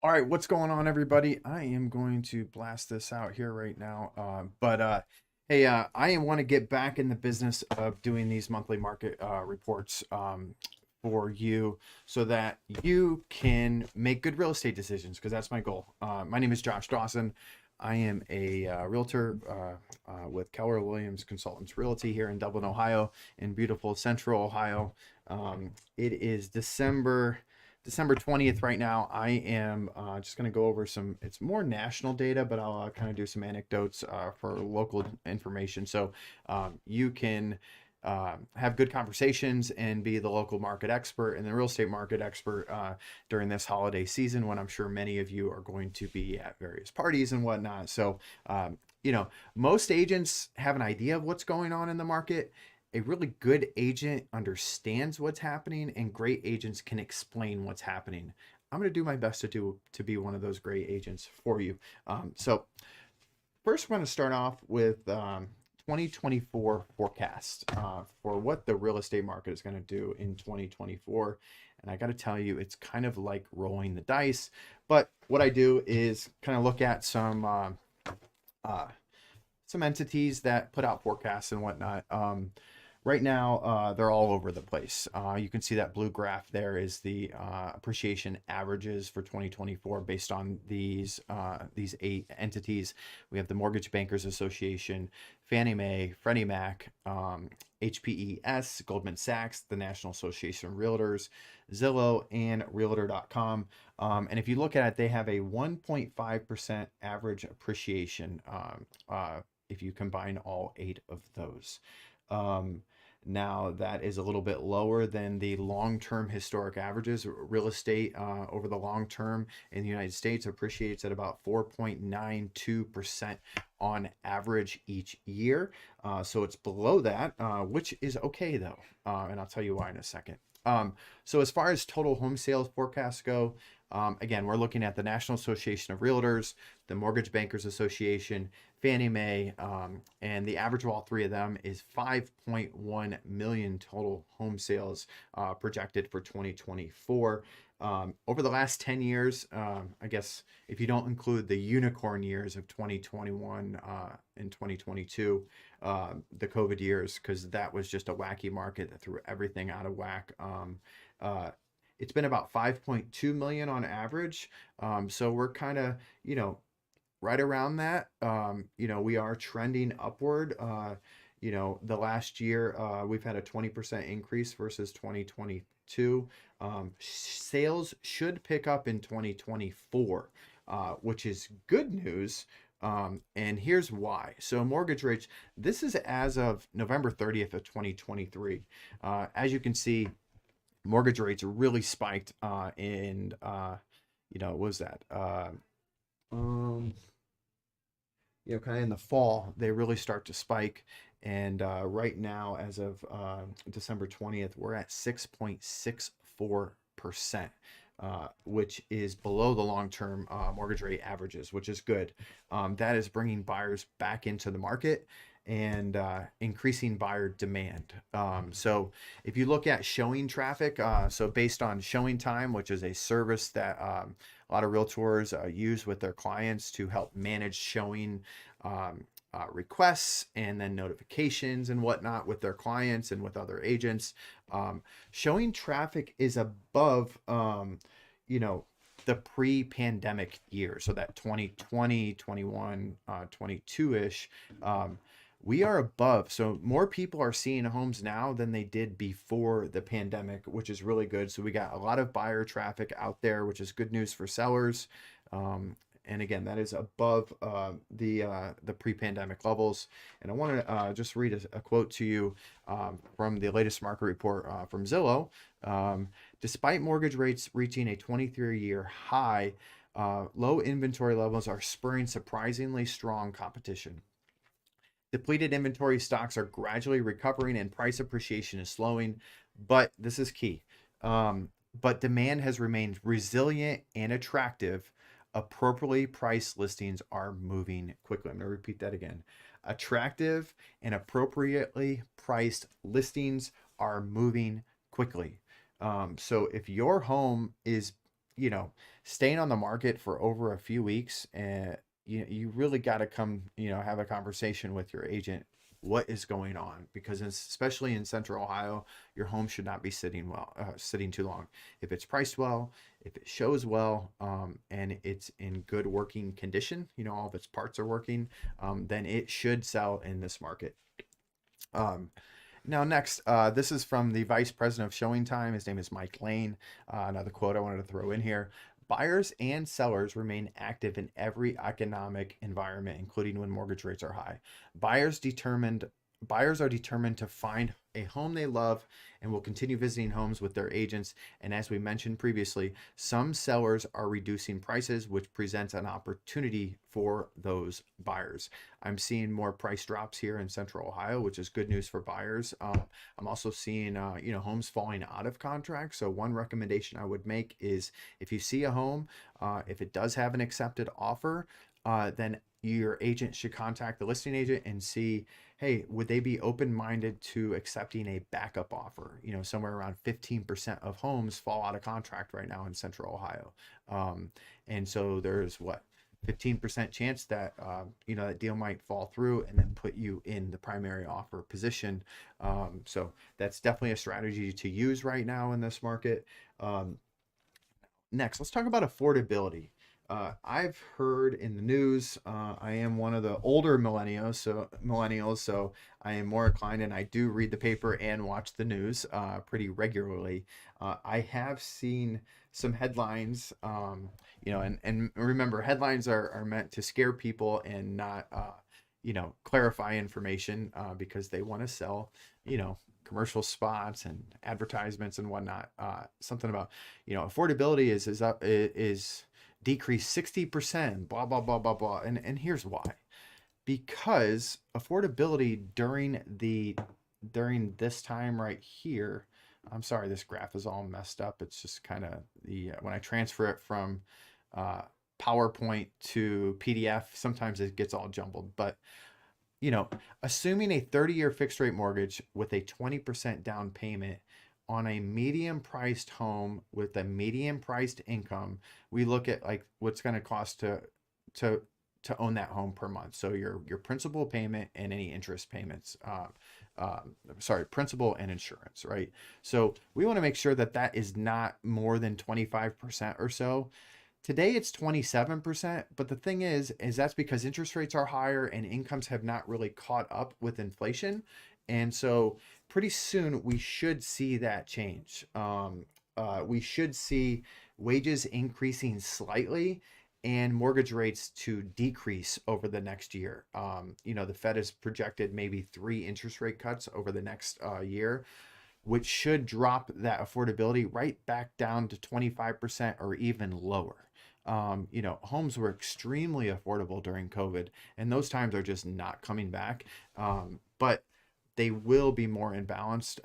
All right, what's going on, everybody? I am going to blast this out here right now. Hey, I want to get back in the business of doing these monthly market reports for you so that you can make good real estate decisions because that's my goal. My name is Josh Dawson. I am a realtor with Keller Williams Consultants Realty here in Dublin, Ohio, in beautiful Central Ohio. It is December 20th right now. I am just going to go over it's more national data, but I'll kind of do some anecdotes for local information. So you can have good conversations and be the local market expert and the real estate market expert during this holiday season when I'm sure many of you are going to be at various parties and whatnot. So, most agents have an idea of what's going on in the market. A really good agent understands what's happening, and great agents can explain what's happening. I'm going to do my best to be one of those great agents for you. So first, we're going to start off with 2024 forecast for what the real estate market is going to do in 2024. And I got to tell you, it's kind of like rolling the dice. But what I do is kind of look at uh, some entities that put out forecasts and whatnot. Right now, they're all over the place. You can see that blue graph there is the appreciation averages for 2024 based on these eight entities. We have the Mortgage Bankers Association, Fannie Mae, Freddie Mac, HPES, Goldman Sachs, the National Association of Realtors, Zillow, and Realtor.com. And if you look at it, they have a 1.5% average appreciation if you combine all eight of those. Um, Now, that is a little bit lower than the long-term historic averages. Real estate over the long term in the United States appreciates at about 4.92% on average each year. So it's below that, which is okay though. And I'll tell you why in a second. So as far as total home sales forecasts go, again, we're looking at the National Association of Realtors, the Mortgage Bankers Association, Fannie Mae, and the average of all three of them is 5.1 million total home sales projected for 2024. Over the last 10 years, I guess if you don't include the unicorn years of 2021 and 2022, the COVID years, because that was just a wacky market that threw everything out of whack. Uh, it's been about 5.2 million on average. So we're kind of, right around that. We are trending upward. The last year we've had a 20% increase versus 2022. Sales should pick up in 2024, which is good news. And here's why. So mortgage rates, this is as of November 30th of 2023. As you can see, mortgage rates really spiked what was that? Um, kind of in the fall, they really start to spike. And right now, as of December 20th, we're at 6.64%, which is below the long-term mortgage rate averages, which is good. That is bringing buyers back into the market and increasing buyer demand. So if you look at showing traffic, so based on showing time, which is a service that a lot of realtors use with their clients to help manage showing requests and then notifications and whatnot with their clients and with other agents. Showing traffic is above, you know, the pre-pandemic year, so that 2020, 21, 22-ish. We are above. So more people are seeing homes now than they did before the pandemic, which is really good. So we got a lot of buyer traffic out there, which is good news for sellers. And again, that is above the pre-pandemic levels. And I want to just read a quote to you from the latest market report from Zillow. Despite mortgage rates reaching a 23-year high, low inventory levels are spurring surprisingly strong competition. Depleted inventory stocks are gradually recovering and price appreciation is slowing, but this is key. But demand has remained resilient and attractive. Appropriately priced listings are moving quickly. I'm going to repeat that again. Attractive and appropriately priced listings are moving quickly. So if your home is, you know, staying on the market for over a few weeks, and you really got to come, have a conversation with your agent. What is going on? Because especially in Central Ohio, your home should not be sitting too long. If it's priced well, if it shows well, and it's in good working condition, all of its parts are working, then it should sell in this market. Um, Now, next, this is from the vice president of Showing Time. His name is Mike Lane. Another quote I wanted to throw in here. Buyers and sellers remain active in every economic environment, including when mortgage rates are high. Buyers determined Buyers are determined to find a home they love and will continue visiting homes with their agents. And as we mentioned previously, some sellers are reducing prices, which presents an opportunity for those buyers. I'm seeing more price drops here in Central Ohio, which is good news for buyers. I'm also seeing, homes falling out of contract. So one recommendation I would make is if you see a home, if it does have an accepted offer, then your agent should contact the listing agent and see, hey, would they be open-minded to accepting a backup offer? Somewhere around 15% of homes fall out of contract right now in Central Ohio. And so there's 15% chance that, that deal might fall through and then put you in the primary offer position. So that's definitely a strategy to use right now in this market. Next, let's talk about affordability. I've heard in the news, I am one of the older millennials, so I am more inclined, and I do read the paper and watch the news pretty regularly. I have seen some headlines, and remember, headlines are meant to scare people and not, clarify information, because they want to sell, commercial spots and advertisements and whatnot. Something about, affordability is decreased 60%, blah, blah, blah, blah, blah. And here's why. Because affordability during this time right here, I'm sorry, this graph is all messed up. It's just kind of when I transfer it from PowerPoint to PDF, sometimes it gets all jumbled. But, assuming a 30-year fixed rate mortgage with a 20% down payment on a medium priced home with a medium priced income, we look at like what's going to cost to own that home per month. So your principal payment and any interest payments, principal and insurance, right? So we want to make sure that that is not more than 25% or so. Today it's 27%, but the thing is that's because interest rates are higher and incomes have not really caught up with inflation. And so pretty soon we should see that change. We should see wages increasing slightly and mortgage rates to decrease over the next year. The Fed has projected maybe 3 interest rate cuts over the next year, which should drop that affordability right back down to 25% or even lower. Homes were extremely affordable during COVID, and those times are just not coming back. But they will be more imbalanced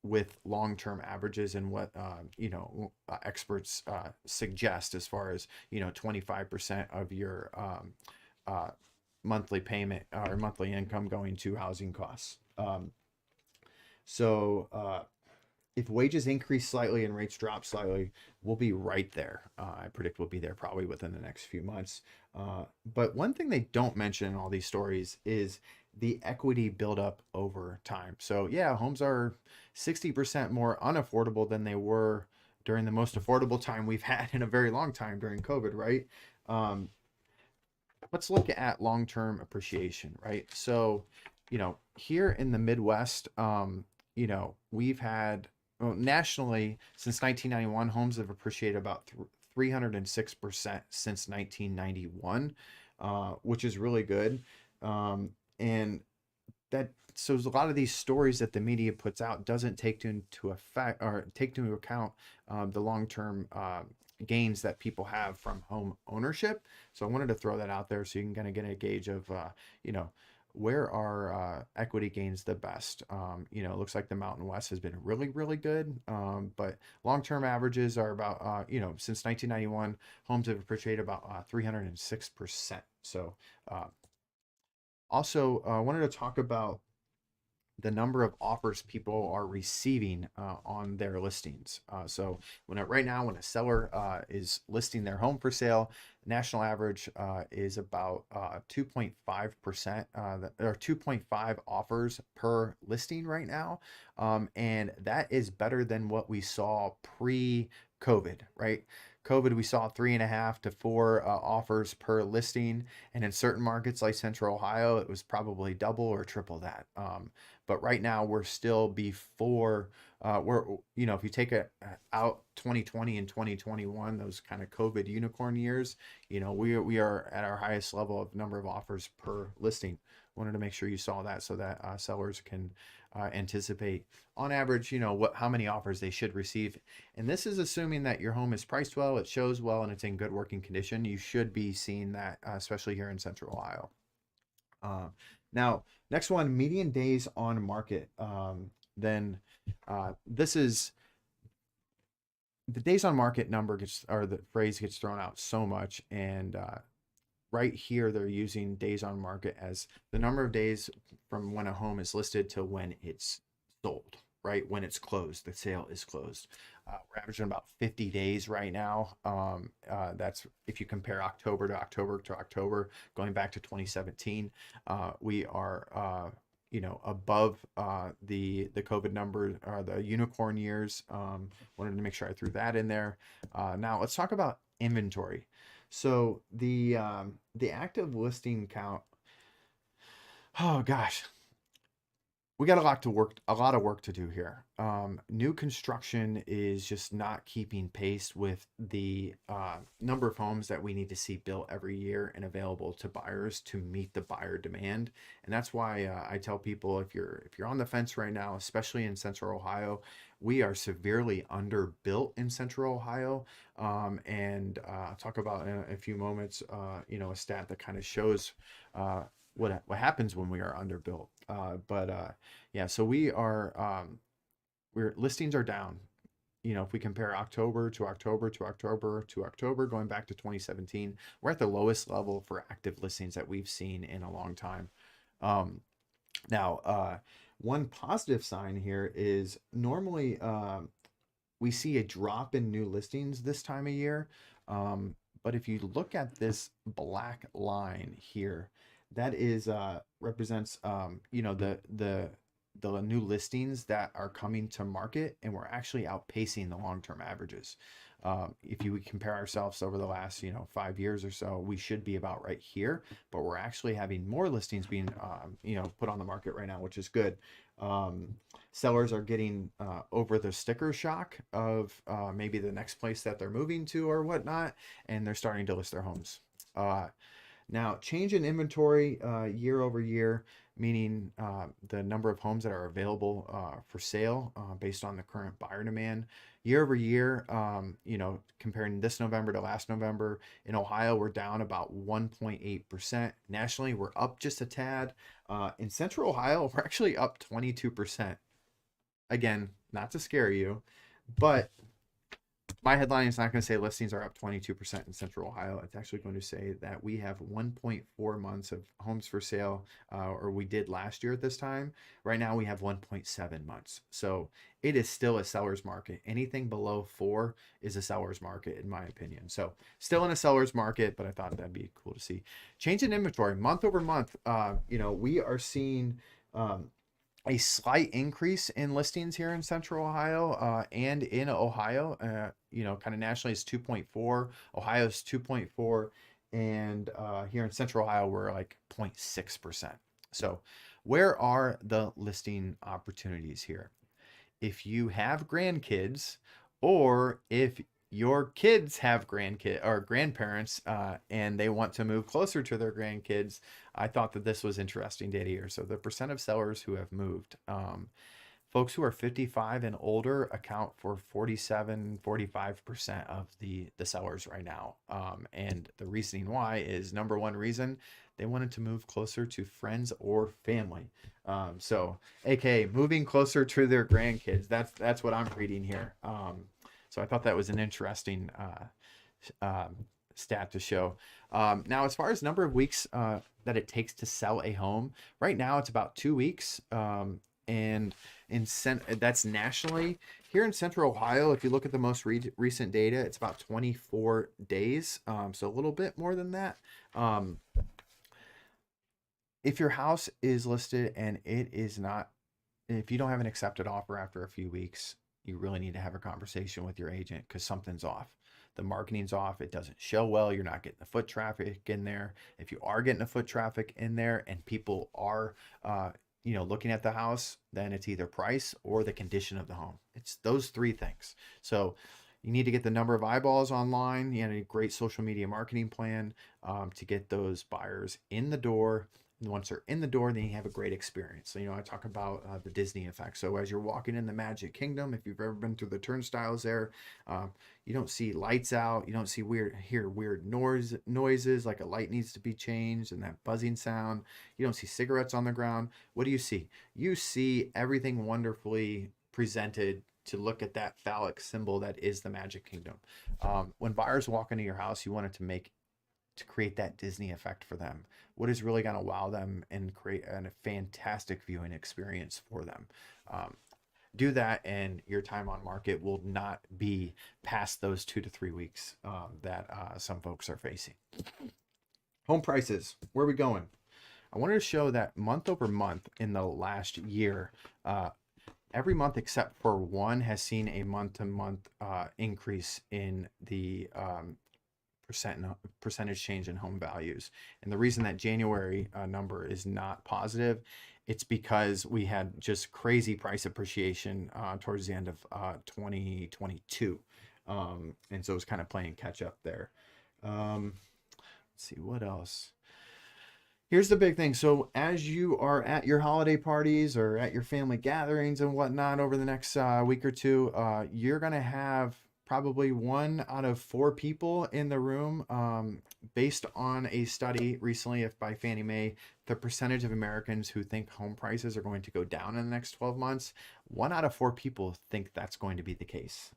with long-term averages and what experts suggest as far as 25% of your monthly payment or monthly income going to housing costs. So if wages increase slightly and rates drop slightly, we'll be right there. I predict we'll be there probably within the next few months. But one thing they don't mention in all these stories is the equity buildup over time. So yeah, homes are 60% more unaffordable than they were during the most affordable time we've had in a very long time during COVID, right? Let's look at long-term appreciation, right? So, here in the Midwest, we've had, nationally since 1991, homes have appreciated about 306% since 1991, which is really good. And so a lot of these stories that the media puts out doesn't take into account the long-term gains that people have from home ownership. So I wanted to throw that out there so you can kind of get a gauge of where are equity gains the best. It looks like the Mountain West has been really, really good, but long-term averages are about since 1991, homes have appreciated about 306%. So also, I wanted to talk about the number of offers people are receiving on their listings. So right now, when a seller is listing their home for sale, national average is about 2.5%, or 2.5 offers per listing right now. And that is better than what we saw pre-COVID, right? COVID, we saw 3.5 to 4 offers per listing. And in certain markets like Central Ohio, it was probably double or triple that. But right now we're still before if you take out 2020 and 2021, those kind of COVID unicorn years, we are at our highest level of number of offers per listing. Wanted to make sure you saw that so that sellers can anticipate on average, how many offers they should receive. And this is assuming that your home is priced well, it shows well, and it's in good working condition. You should be seeing that, especially here in Central Ohio. Now, next one, median days on market. Then this is the days on market number the phrase gets thrown out so much. And right here, they're using days on market as the number of days from when a home is listed to when it's sold, right? When it's closed, the sale is closed. We're averaging about 50 days right now. That's if you compare October to October to October, going back to 2017. We are, above the COVID number, the unicorn years. Wanted to make sure I threw that in there. Now let's talk about inventory. So the active listing count. Oh gosh, we got a lot of work to do here. New construction is just not keeping pace with the number of homes that we need to see built every year and available to buyers to meet the buyer demand. And that's why I tell people, if you're on the fence right now, especially in Central Ohio, we are severely underbuilt in Central Ohio. And I'll talk about in a few moments, a stat that kind of shows what happens when we are underbuilt. Yeah, so we're listings are down. If we compare October to October to October to October, going back to 2017, we're at the lowest level for active listings that we've seen in a long time. Now, one positive sign here is normally we see a drop in new listings this time of year. But if you look at this black line here, that is represents the new listings that are coming to market, and we're actually outpacing the long-term averages. If you would compare ourselves over the last 5 years or so, we should be about right here, but we're actually having more listings being put on the market right now, which is good. Sellers are getting over the sticker shock of maybe the next place that they're moving to or whatnot, and they're starting to list their homes. Now, change in inventory year over year, meaning the number of homes that are available for sale based on the current buyer demand. Year over year, comparing this November to last November, in Ohio, we're down about 1.8%. Nationally, we're up just a tad. In Central Ohio, we're actually up 22%. Again, not to scare you, but my headline is not going to say listings are up 22% in Central Ohio. It's actually going to say that we have 1.4 months of homes for sale, or we did last year at this time. Right now we have 1.7 months. So it is still a seller's market. Anything below 4 is a seller's market, in my opinion. So still in a seller's market, but I thought that'd be cool to see. Change in inventory month over month. We are seeing a slight increase in listings here in Central Ohio and in Ohio. Kind of nationally is 2.4. Ohio's 2.4, and here in Central Ohio we're like 0.6%. So where are the listing opportunities here? If you have grandkids, or if your kids have grandkids or grandparents and they want to move closer to their grandkids, I thought that this was interesting data here. So the percent of sellers who have moved, folks who are 55 and older account for 45% of the sellers right now. And the reasoning why is, number one reason, they wanted to move closer to friends or family. So aka moving closer to their grandkids. That's what I'm reading here. So I thought that was an interesting stat to show. Now, as far as number of weeks that it takes to sell a home, right now it's about 2 weeks. And that's nationally. Here in Central Ohio, if you look at the most recent data, it's about 24 days. So a little bit more than that. Um, if your house is listed and it is not, if you don't have an accepted offer after a few weeks, you really need to have a conversation with your agent because something's off. The marketing's off. It doesn't show well. You're not getting the foot traffic in there. If you are getting the foot traffic in there and people are, looking at the house, then it's either price or the condition of the home. It's those three things. So you need to get the number of eyeballs online. You need a great social media marketing plan to get those buyers in the door. And once they're in the door, then you have a great experience. So, I talk about the Disney effect. So as you're walking in the Magic Kingdom, if you've ever been through the turnstiles there, you don't see lights out. You don't hear weird noises like a light needs to be changed and that buzzing sound. You don't see cigarettes on the ground. What do you see? You see everything wonderfully presented to look at that phallic symbol that is the Magic Kingdom. When buyers walk into your house, you want it to create that Disney effect for them. What is really going to wow them and create a fantastic viewing experience for them. Do that, and your time on market will not be past those 2 to 3 weeks that some folks are facing. Home prices, where are we going? I wanted to show that month over month in the last year, every month except for one has seen a month-to-month increase in the percentage change in home values. And the reason that January number is not positive, it's because we had just crazy price appreciation towards the end of 2022. And so it's kind of playing catch up there. Let's see what else. Here's the big thing. So as you are at your holiday parties or at your family gatherings and whatnot over the next week or two, you're going to have probably 1 out of 4 people in the room, based on a study recently by Fannie Mae, the percentage of Americans who think home prices are going to go down in the next 12 months, 1 out of 4 people think that's going to be the case.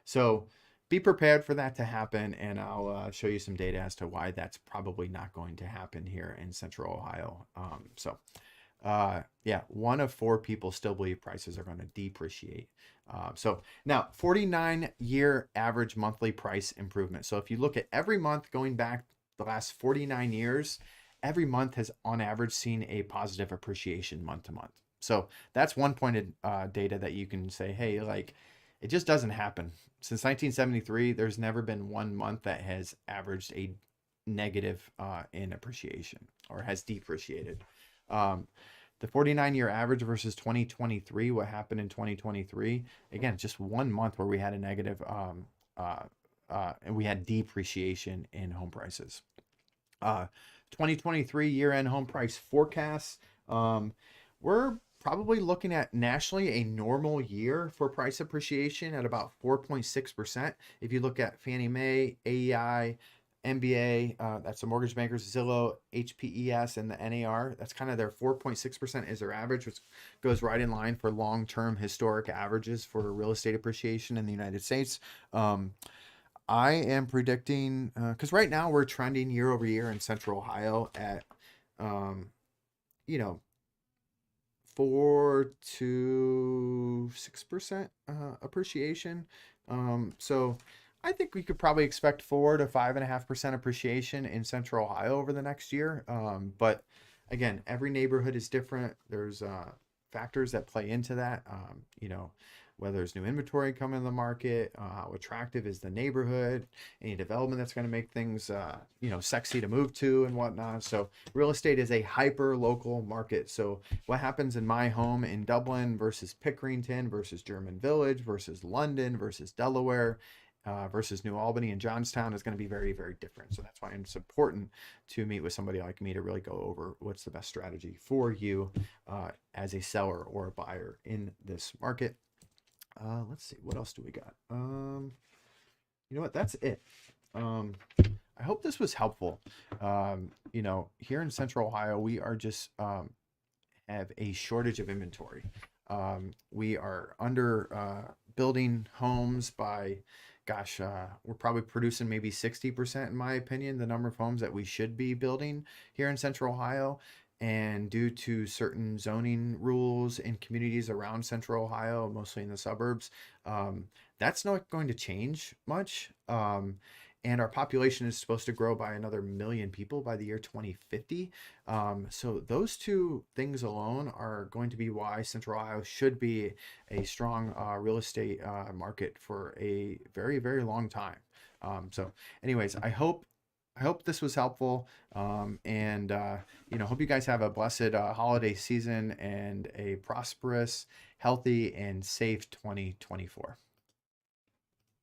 So be prepared for that to happen, and I'll show you some data as to why that's probably not going to happen here in Central Ohio. Yeah, 1 of 4 people still believe prices are going to depreciate. So now 49-year average monthly price improvement. So if you look at every month going back the last 49 years, every month has on average seen a positive appreciation month to month. So that's one point of data that you can say, hey, like it just doesn't happen. Since 1973, there's never been 1 month that has averaged a negative in appreciation or has depreciated. The 49-year average versus 2023, what happened in 2023? Again, just 1 month where we had a negative, and we had depreciation in home prices. 2023 year-end home price forecasts. We're probably looking at nationally a normal year for price appreciation at about 4.6%. If you look at Fannie Mae, AEI, MBA, that's the mortgage bankers, Zillow, HPES, and the NAR. That's kind of their 4.6% is their average, which goes right in line for long-term historic averages for real estate appreciation in the United States. I am predicting, because right now we're trending year over year in Central Ohio at, 4 to 6% appreciation. So I think we could probably expect 4 to 5.5% appreciation in Central Ohio over the next year. But again, every neighborhood is different. There's factors that play into that. Whether there's new inventory coming in the market, how attractive is the neighborhood, any development that's going to make things, sexy to move to and whatnot. So real estate is a hyper local market. So what happens in my home in Dublin versus Pickerington versus German Village versus London versus Delaware, versus New Albany and Johnstown is going to be very, very different. So that's why it's important to meet with somebody like me to really go over what's the best strategy for you as a seller or a buyer in this market. Let's see, what else do we got? You know what? That's it. I hope this was helpful. Here in Central Ohio, we are just have a shortage of inventory. We are under building homes by, we're probably producing maybe 60%, in my opinion, the number of homes that we should be building here in Central Ohio. And due to certain zoning rules in communities around Central Ohio, mostly in the suburbs, um, that's not going to change much. And our population is supposed to grow by another million people by the year 2050. So those two things alone are going to be why Central Ohio should be a strong real estate market for a very, very long time. So, anyways, I hope this was helpful. And hope you guys have a blessed holiday season and a prosperous, healthy, and safe 2024.